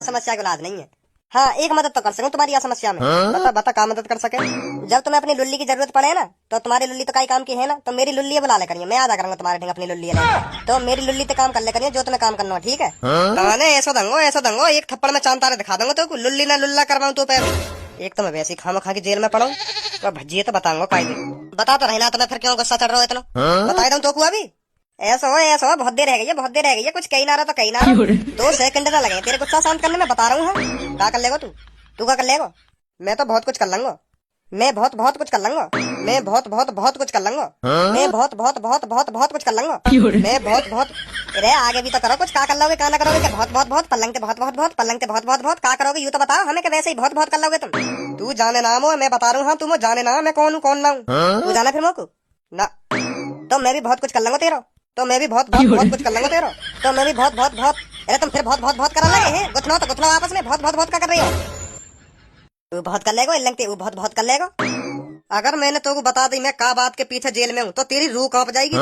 समस्या का इलाज नहीं है। हाँ, एक मदद तो कर सकूं तुम्हारी यह समस्या में। बता बता क्या मदद कर सके। जब तुम्हें अपनी लुल्ली की जरूरत पड़े ना, तो तुम्हारी लुल्ली तो कई काम की है ना, तो मेरी लुल्ली बुला ले करिए, मैं आजा करूंगा तुम्हारे ढंग अपनी लुल्ली लेकर। तो मेरी लुल्ली पे काम कर ले करिए जो तुम्हें काम करना हो, ठीक है। ऐसा दंगो एक थप्पड़ में चांद तारे दिखा दूंगा तो लुल्ली ना लुल्ला करवाऊं तो पैर। एक तो मैं वैसे ही खामा खा के जेल में पड़ा हूँ, तो भज्जिए तो बताऊंगा कायदे। बता तो रहना तुम्हें, फिर क्यों गुस्सा चढ़ रहा हो इतना। बता दूं तो अभी ऐसा हो बहुत देर है, बहुत देर है, कुछ कहीं ना रहा तो कहीं ना रहा। 2 सेकंड ना लगे तेरे गुस्सा शांत करने में, बता रहा हूँ। क्या कर लेगा तू क्या कर लेगा। मैं तो बहुत कुछ कर लूंगा, मैं बहुत कुछ कर लूंगा, मैं बहुत कुछ कर लूंगा, मैं बहुत कुछ कर लूंगा, मैं बहुत अरे आगे भी तो करो कुछ। क्या कर लोगे, क्या ना करोगे, क्या बहुत पलंग के पलंग के बहुत क्या करोगे, यूँ तो बताओ हमें, कि वैसे ही बहुत कर लोगे तुम। तू जाने नाम हो, मैं बता रहा हूँ। हाँ तुम जाने ना मैं कौन हूँ कौन ना हूँ, तू जाना फिर मोको ना। तो मैं भी बहुत कुछ कर लूंगा तेरा, तो मैं भी बहुत कुछ कर लूंगा तेरा, तो मैं भी बहुत अरे तुम फिर बहुत करा लगे हैं। गुथलो आपस में, बहुत क्या कर रही हो। तू बहुत कर लेगा, लगते वो बहुत कर लेगा। अगर मैंने तो बता दी मैं का बात के पीछे जेल में हूँ, तो तेरी रूह कांप जाएगी।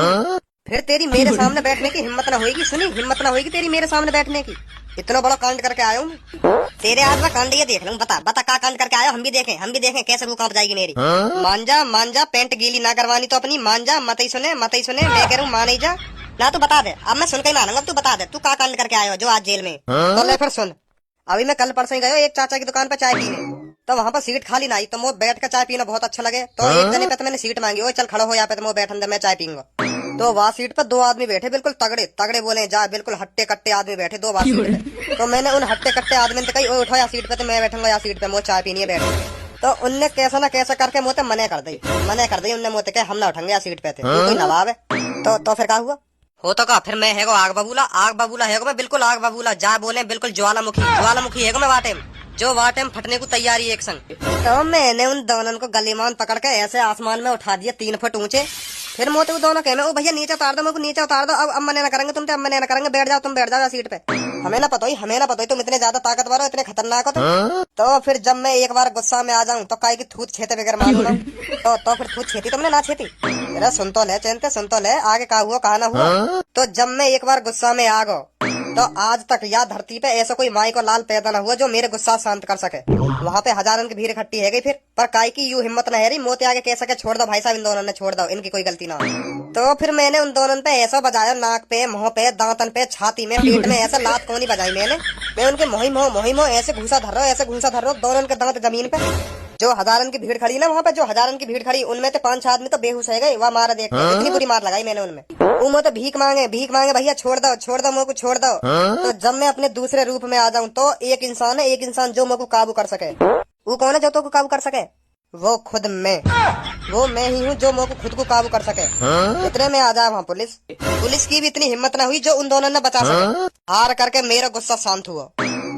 फिर तेरी मेरे सामने बैठने की हिम्मत ना होगी। सुनी, हिम्मत ना होगी तेरी मेरे सामने बैठने की। इतना बड़ा कांड करके आया हूँ तेरे आज मैं कांड ये देख लूँ। बता का कांड करके आया, हम भी देखें कैसे रूह कांप जाएगी मेरी। मान जा पेंट गीली ना करवानी तो अपनी मान जा। मत ही सुने मैं कह रहा हूँ मान ही जा ना। तू बता दे, अब मैं सुन के ही मानूंगा। तू बता दे तू का कांड करके आया हो जो आज जेल में। तो ले फिर सुन। अभी मैं कल परसों ही गया एक चाचा की दुकान पर चाय पीने, तो वहाँ पर सीट खाली ना आई, तो मुझे बैठ कर चाय पीना बहुत अच्छा लगे। तो एक जने पे तो मैंने सीट मांगी, चल खड़ो हो यहाँ पे, तो मैं बैठन दे मैं चाय पीऊंगा। तो वहाँ सीट पर 2 आदमी बैठे, बिल्कुल तगड़े बोले जा, बिल्कुल हट्टे कट्टे आदमी बैठे 2 बार सीट पे। तो मैंने उन हट्टे कट्टे आदमी ने कही उठो या सीट पे, तो मैं बैठूंगा या सीट पे, मुझे चाय पीनी है बैठ। तो उनने कैसा ना कैसा करके मुझे मने कर दी उनने मुझे कहा हम ना उठेंगे या सीट पे थे, कोई नवाब है। तो फिर क्या हुआ हो तो का फिर मैं है आग बबूला है मैं, बिल्कुल आग बबूला जा बोले, बिल्कुल ज्वालामुखी है मैं वाटे में, जो वाटे में फटने को तैयारी एक संग। तो मैंने उन दोनों को गलीमान पकड़ के ऐसे आसमान में उठा दिया 3 फुट ऊंचे। फिर मोते दोनों कहना ओ भैया नीचे उतार दो, मेरे को नीचे उतार दो। अब मने ना करेंगे तुम, अब मने ना करेंगे, बैठ जाओ तुम, बैठ जाओ सीट पे। हमें ना पता ही तुम इतने ज्यादा ताकतवर हो, इतने खतरनाक हो तुम। तो फिर जब मैं एक बार गुस्सा में आ जाऊं तो काई की थूत छेते बगैर मानू ना। तो फिर थूत छेती तुमने ना छेती। अरे सुन तो ले चैनते, सुन तो ले आगे का हुआ कहा ना हुआ। तो जब मैं एक बार गुस्सा में आ गो, तो आज तक या धरती पे ऐसा कोई माई को लाल पैदा न हुआ जो मेरे गुस्सा शांत कर सके। वहाँ पे हजारों की भीड़ इकट्ठी है गई फिर, पर काई की यूं हिम्मत न है रही मोते आगे कह सके छोड़ दो भाई साहब, इन दोनों ने छोड़ दो, इनकी कोई गलती ना हो। तो फिर मैंने उन दोनों पे ऐसा बजाया, नाक पे, मुंह पे, दांतन पे, छाती में, पेट में, ऐसा लात कोनी बजाई मैंने। मैं उनके मोही ऐसे घूसा धर रहा हूँ, दोनों के दांत जमीन पे। जो हजारन की भीड़ खड़ी ना वहाँ पे, जो हजारन की भीड़ खड़ी उनमें तो 5-6 आदमी तो बेहोश है गए। वह मारा देख के इतनी बुरी मार लगाई मैंने उनमें। वो तो भीख मांगे भैया छोड़ दो मुझे को छोड़ दो। तो जब मैं अपने दूसरे रूप में आ जाऊं तो एक इंसान जो मुझे को काबू कर सके। वो कौन है जो तो को काबू कर सके? वो खुद वो मैं ही हूँ जो मुझे खुद को काबू कर सके। इतने में आ जाए वहाँ पुलिस की भी इतनी हिम्मत न हुई जो उन दोनों ने बचा सके। हार करके मेरा गुस्सा शांत हुआ,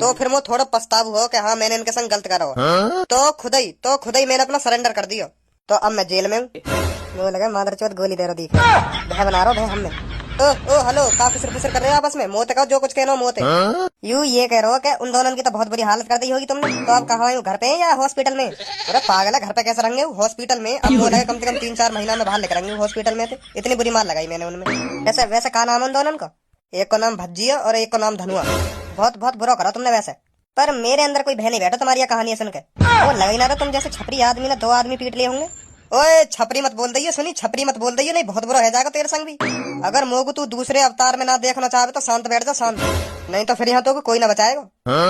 तो फिर मैं थोड़ा पछतावा हुआ कि हाँ मैंने इनके संग गलत करा हो। तो खुद ही मैंने अपना सरेंडर कर दिया। तो अब मैं जेल में हूँ। लगा मादरचोद गोली दे रहा दिख भय बना रहा हूँ हमने। ओ हेलो का फुसर कर रहे हो आपस में, मोते का जो कुछ कहना मोते। यूँ ये कह रहे हो कि उन दोनों की तो बहुत बुरी हालत कर दी होगी तुमने। तो आप कहाँ हो, घर पे या हॉस्पिटल में? अरे पागल है, घर पे कैसे रहेंगे हॉस्पिटल में। अब बोला कम से कम 3-4 महीना में बाहर लेकर आएंगे हॉस्पिटल में थे। इतनी बुरी मार लगाई मैंने उनमें। वैसे कहा नाम उन दोनों का? एक को नाम भज्जिया और एक को नाम धनुआ। बहुत बुरा करा तुमने वैसे, पर मेरे अंदर कोई भय नहीं बैठा तुम्हारी ये कहानी सुन के। वो लग ही ना रहा तुम जैसे छपरी आदमी ने 2 आदमी पीट लिए होंगे। ओए छपरी मत बोल दइयो, सुनी छपरी मत बोल दइयो, नहीं बहुत बुरा हो जाएगा तेरे संग भी। अगर मोगू तू दूसरे अवतार में ना देखना चाहे तो शांत बैठ जा, शांत, नहीं तो फिर यहाँ तो कोई ना बचाएगा।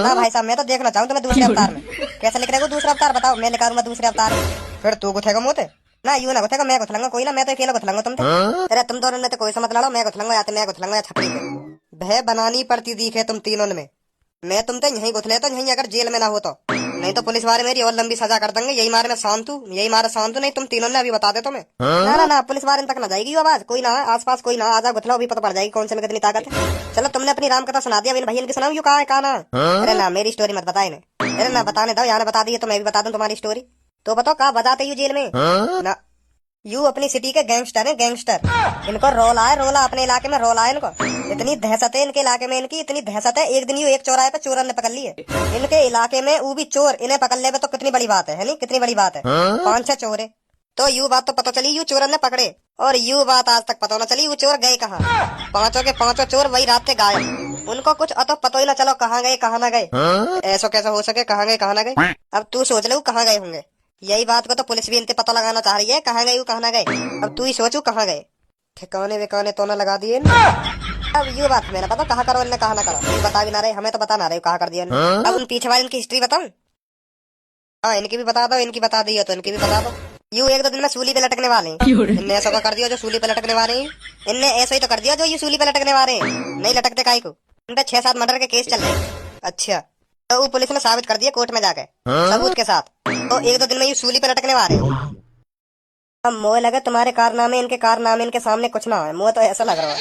ना भाई साहब मैं तो देखना चाहूँ तुम्हें दूसरे अवतार में। कैसे लिख रहे हो दूसरा अवतार बताओ, मैं निकालूंगा दूसरे अवतार में। फिर तू गुथेगा मोते ना, यूं ना गुथेगा, मैं गुथलूंगा कोई ना, मैं तो अकेला गुथलूंगा तुम। अरे तुम दोनों ने तो कोई समझ लड़ो, मैं गुथलूंगा या छपरी पे। भय बनानी पड़ती दिखे तुम तीनों में। मैं तुम तो यही गुथले तो यही, अगर जेल में ना हो तो, नहीं तो पुलिस वाले मेरी और लंबी सजा कर देंगे। यही मारे मैं शांत हूँ, नहीं तुम तीनों ने अभी बता दे तुम्हें। ना पुलिस वाले तक ना जाएगी आवाज, कोई ना आसपास कोई ना आजा गुथला भी पता पड़ जाएगी कौन से में कितनी ताकत है। चलो तुमने अपनी राम कथा सुना दिया, भैया की सुनाऊ यू कहा है कहा ना। अरे ना मेरी स्टोरी मत बताए, अरे ना बताने दो, यहाँ बता दी तो मैं भी बता दूं तुम्हारी स्टोरी। तो बताओ कहा बजाते यू जेल में ना। यू अपनी सिटी के गैंगस्टर है, गैंगस्टर। इनको रोला अपने इलाके में रोला है इनको। इतनी दहशत है इनके इलाके में, इनकी इतनी दहशत है, एक दिन यू एक चौराहे पे चोरन ने पकड़ लिए इनके इलाके में, वो भी चोर। इन्हें पकड़ ले तो कितनी बड़ी बात है नहीं, कितनी बड़ी बात है। 5-6 चोर है, तो यू बात तो पता चली यू चोर ने पकड़े, और यू बात आज तक पता न चली वो चोर गए कहाँ। पांचों के पांचों चोर वही रात से गायब, उनको कुछ अतो पता ही ना चलो कहाँ गए कहाँ ना गए। ऐसा कैसा हो सके, कहाँ गए कहाँ ना गए। अब तू सोच ले वो कहाँ गए होंगे, यही बात को तो पुलिस भी इनसे पता लगाना चाह रही है, कहाँ गए वो कहाँ ना गए। अब तू ही सोचू कहाँ गए, ठिकाने विकाने तो न लगा दिए। अब यू बात हमें ना पता कहाँ करो इनने कहाँ ना करो, बता भी ना रहे, हमें तो बता ना रहे कहाँ कर दिया। अब उन पीछे वाले इनकी हिस्ट्री बताऊं? हाँ इनकी भी बता दो, इनकी बता दी हो तो इनकी भी बता दो। यू एक दो दिन में सूली पे लटकने वाले हैं। इनने ऐसा कर दिया जो सूली पे लटकने वाले हैं, इनने ऐसा ही तो कर दिया जो ये सूली पे लटकने वाले हैं। नहीं लटकते काहे को, इन पे 6-7 मर्डर के केस चल रहे हैं। अच्छा तो वो पुलिस ने साबित कर दिया कोर्ट में जाके सबूत के साथ, तो एक दो दिन में ये सूली पे लटकने वाले हैं। अब मोह लगे तुम्हारे कारनामे इनके सामने कुछ ना हो, मुझे तो ऐसा लग रहा है।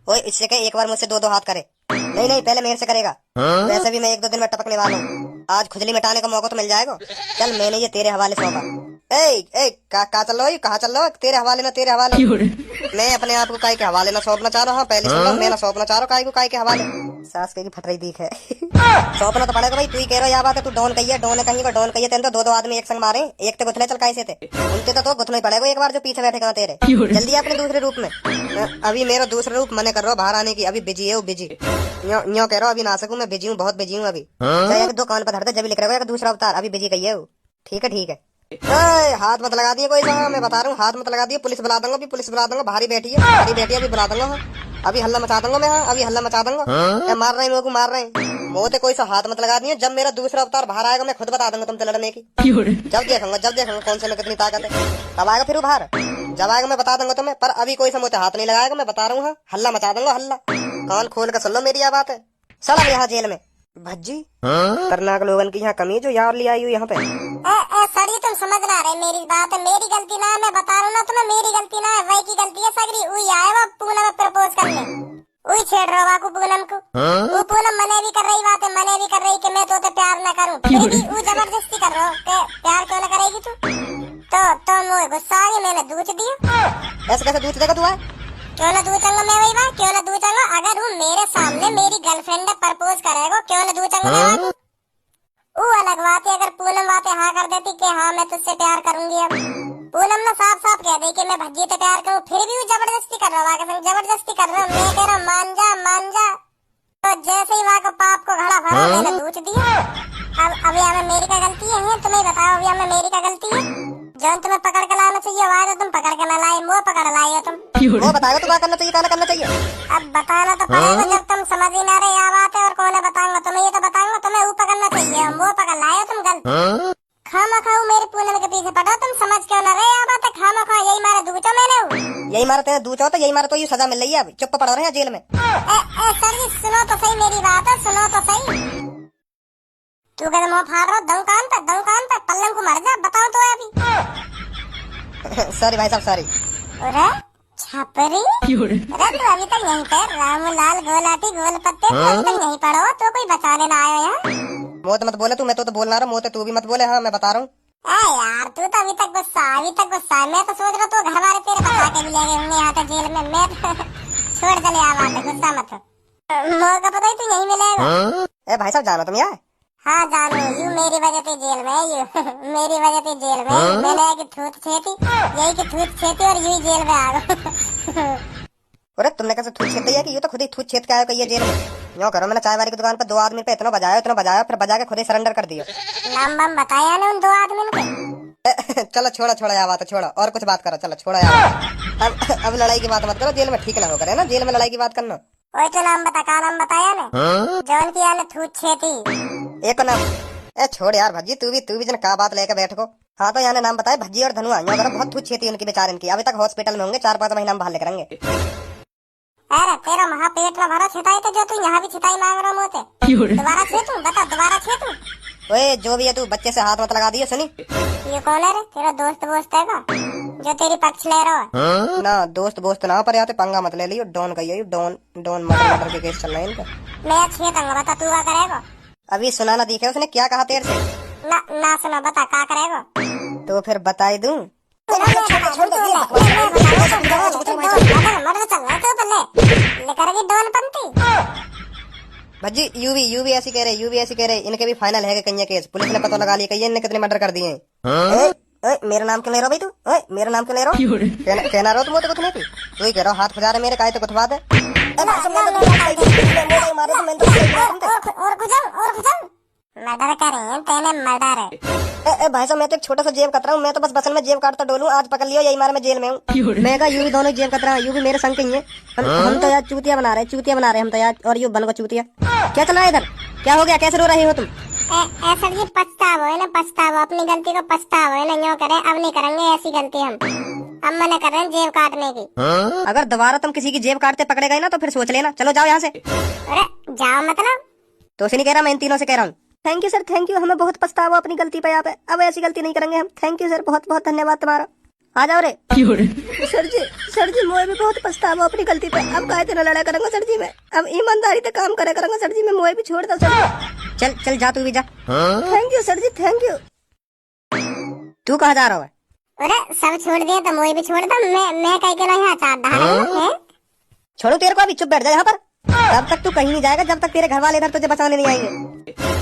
ओए इससे कहे एक बार मुझसे 2-2 हाथ करे। नहीं पहले मेरे से करेगा, वैसे भी मैं 1-2 दिन में टपकने वाला हूँ, आज खुजली मिटाने का मौका तो मिल जाएगा। चल मैंने ये तेरे हवाले सौंपा। कहाँ चल रहा हो, कहाँ चल रहा हो? तेरे हवाले मैं अपने आप को काय के हवाले ना सौंपना चाह रहा हूँ, पहले सुन लो, मैं ना सौंपना चाह रहा हूँ काय के हवाले। सास की फट रही दीख है। सौंपना तो पड़ेगा भाई, तू ही कह रहा है, बात है तू डॉन कही है, डॉन कहीं का डॉन कही है, तो 2-2 आदमी एक संग मारे, एक ते गुथले चल कैसे थे उनते तो गुथना ही पड़ेगा एक बार जो पीछे बैठे कहाँ तेरे। जल्दी अपने दूसरे रूप में, अभी मेरा दूसरा रूप मने कर रहा बाहर आने की, अभी बिजी है वो बिजी, यो कह रहा हूँ अभी ना सकूं, मैं बिजी हूँ, बहुत बिजी हूँ अभी। चाहे 2 कान पर धरते जब लिख रहा है दूसरा अवतार, अभी बिजी कही है वो। ठीक है हाथ मत लगा दिए कोई सा, मैं बता रहा हूँ हाथ मत लगा दिए, पुलिस बुला दूंगा, अभी पुलिस बुला दूंगा, भारी बैठी है अभी बुला दूंगा, अभी हल्ला मचा दूंगा मैं, अभी हल्ला मचा दूंगा। मार रहे हैं लोग, मार रहे हैं, मोते कोई सा हाथ मत लगा दिए, जब मेरा दूसरा अवतार बाहर आएगा मैं खुद बता दूंगा तुमसे लड़ने की। जब देखूंगा कौन से में कितनी ताकत है, तब आएगा फिर उभार, जब आएगा मैं बता दूंगा तुम्हें, पर अभी कोई सा मोते हाथ नहीं लगाएगा, मैं बता रहा हूँ, हल्ला मचा दूंगा, हल्ला। कान खोल कर सुन लो मेरी बात है। चल यहाँ जेल में भज्जी खतरनाक लोगन की यहाँ कमी जो यार ले आई हूँ यहाँ पे। सर तुम समझ ना रहे मेरी बात है, मेरी गलती ना है, मैं बता रहा हूँ ना तुम्हें, मेरी गलती ना है, वही की गलती है सगरी। वही आए वो पूनम में प्रपोज करने, वही छेड़ रहा को पूनम को, वो पूनम मने भी कर रही बात है, मने भी कर रही कि मैं तो प्यार न करूँ, फिर भी वो जबरदस्ती कर रहा हो, प्यार क्यों न करेगी तू? तो मुझे गुस्सा आ गया, मैंने दूध दिया। ऐसे कैसे दूध देगा तू? क्यों न दूचंगा मैं, वही बात क्यों न दूचंगा, अगर वो मेरे सामने मेरी गर्लफ्रेंड ने प्रपोज करेगा क्यों न दूचंगा मैं, वो अलग बात है। अगर पूनम बातें हाँ कर देती कि हाँ मैं तुझसे प्यार करूंगी, अब पूनम ने साफ साफ कह दी कि मैं भज्जी से प्यार करूँ, फिर भी वो जबरदस्ती कर रहा है, जबरदस्ती कर रहा हूँ, मैं कह रहा मान जा। तो जैसे ही वहाँ को पाप को घड़ा भरा मैंने दूच दिया। अब अभी हमें मेरी का गलती है, तुम्हें बताओ अभी हमें मेरी का गलती है? जब तुम्हें पकड़ के लाना चाहिए वहाँ तो तुम पकड़ के ना लाए, मुँह पकड़ लाए हो तुम। वो बताएगा तुम्हें करना चाहिए, करना चाहिए। अब बताना तो पड़ेगा, जब तुम समझ ही ना रहे यहाँ बात है, और कौन बताऊंगा तुम्हें, ये तो बताऊंगा तुम्हें, वो पकड़ना चाहिए, मुँह पकड़ लाए हो तुम गलत। खामा खाऊ मेरे पूनम के पीछे पड़ा, तुम समझ क्यों ना रहे यहाँ बात है? खामा खा यही मारे दूचो मैंने, यही मारे तेरे दूचो, तो यही मारे तो ये सजा मिल रही है, अभी चुप पड़ रहे हैं जेल में। सर जी सुनो तो सही मेरी बात है, सुनो तो सही। तू कहते मुँह फाड़ रहा दंकान पे पल्लम को मर जा, बताओ तो अभी। सॉरी भाई साहब सॉरी। अरे छापरी, अरे तू अभी तक यहीं पे रामलाल गोलाटी गोल पत्ते अभी तक यहीं पड़ा हो, तो कोई बचाने ना आया यहाँ? मोते मत बोले तू, मैं तो बोलना रहा, मोते तू भी मत बोले, हाँ मैं बता रहा हूँ। यार तू तो अभी तक गुस्सा है, मैं तो सोच रहा तू घर वाले तेरे बचा के भी ले गए होंगे यहाँ तक जेल में, मैं छोड़ चले आ बात है, गुस्सा मत हो, मौका पता ही तू यहीं मिलेगा। भाई साहब जानो तुम यार? हाँ जानू, यू मेरी वजह से जेल में, यू मेरी वजह से जेल में, मैंने कि थूत छेती, यही कि थूत छेती और यू जेल में आ गए। अरे तुमने कैसे थूत छेद दिया कि ये तो खुद ही थूत छेद के आया कही जेल में। यूँ करो, मैंने चाय वाली की दुकान पर 2 आदमी पे इतना बजाया, फिर बजा के खुद ही सरेंडर कर दिया। नाम बम बताया ना उन 2 आदमी के। चलो छोड़ो यार बात, छोड़ो और कुछ बात करो, चलो छोड़ो यार। अब लड़ाई की बात मत करो, जेल में ठीक ना हो करे ना, जेल में लड़ाई की बात करना। वही तो नाम बता, का नाम बताया ना? जौन की यार थूत छेती एक नाम। छोड़ यार भज्जी, तू भी जन का बात लेकर बैठ को। हाँ तो यहाँ नाम बताए भज्जी और धनुआ, यहाँ बहुत थूत छेती उनकी बेचारे की, अभी तक हॉस्पिटल में होंगे, 4-5 महीना बाहर लेकर आएंगे। अरे तेरा महापेट में भरा छिताई तो जो तू यहाँ भी छिताई मांग रहा मोते, दोबारा छेतू, बता दोबारा छेतू? ओए जो भी है तू बच्चे से हाथ मत लगा दिए सुनी। ये कौन है रे, तेरा दोस्त है का जो तेरी पक्ष ले रहा है? ना दोस्त ना, पर यहाँ पंगा मत ले लियो, डॉन कहिए, डॉन मर्डर के केस चल रहे हैं इनका। मैं छेतूंगा, बता तू क्या करेगा? अभी सुना ना दिखे उसने क्या कहा तेरे से? ना सुना, बता क्या करेगा? तो फिर बताई दूं। भज्जी यू भी ऐसी कह रहे, इनके भी फाइनल है कहीं केस, पुलिस ने पता लगा लिया कहीं इनने कितने मर्डर कर दिए हैं। ओए मेरा नाम क्यों ले रहा भाई तू? ओए मेरा नाम क्यों ले रहा? कहना रहो तुम वो तो कुछ नहीं थी। तू ही कह रहा हाथ खुजा रहे मेरे काहे तो कुछ बात है। मारो तो मैं तो और खुजाऊं मर्डर करें तेने मर्डर। भाई साहब मैं तो एक छोटा सा जेब कतरा हूँ। मैं तो बस बसल में जेब काटता डोलूं। आज पकड़ लियो यही मार मैं जेल में हूँ। मैं कहा यूं भी दोनों जेब कतरा यूं भी मेरे संग के ही है। हम तो यार चूतिया बना रहे हम तो यार। और यू बन को चूतिया क्या चल रहा है इधर? क्या हो गया? कैसे रो रही हो तुम? सर जी पछतावो है ना, पछतावो अपनी गलती को पछतावो है ना। यूँ करे अब नहीं करेंगे ऐसी गलती हम। अब मना कर रहे हैं जेब काटने की। अगर दोबारा तुम किसी की जेब काटते पकड़े गए ना तो फिर सोच लेना। चलो जाओ यहाँ से। अरे जाओ मतलब? तो उसे नहीं कह रहा, मैं इन तीनों से कह रहा हूँ। Thank you sir, thank you. हमें बहुत पछतावा अपनी गलती पे। यहाँ पे अब ऐसी गलती नहीं करेंगे हम। थैंक यू सर, बहुत बहुत धन्यवाद तुम्हारा। आ जाओ रे। सर जी मोए भी बहुत पछतावा अपनी गलती पे। अब काहे तेरा लड़ा करूंगा सर जी मैं। अब ईमानदारी से काम करे करूंगा सर जी मैं। मोए भी छोड़ दो सर जी। चल जा तू भी जा। Thank you sir ji, thank you. तू कहाँ जा रहा है? अरे सब छोड़ दिए तो मोए भी छोड़ दो। मैं कहीं के यहाँ चाट रहा। छोड़ू तेरे को? अभी चुप बैठ जा यहाँ पर। तब तक तू कहीं नहीं जाएगा जब तक तेरे घर वाले इधर तुझे बचाने नहीं आएंगे।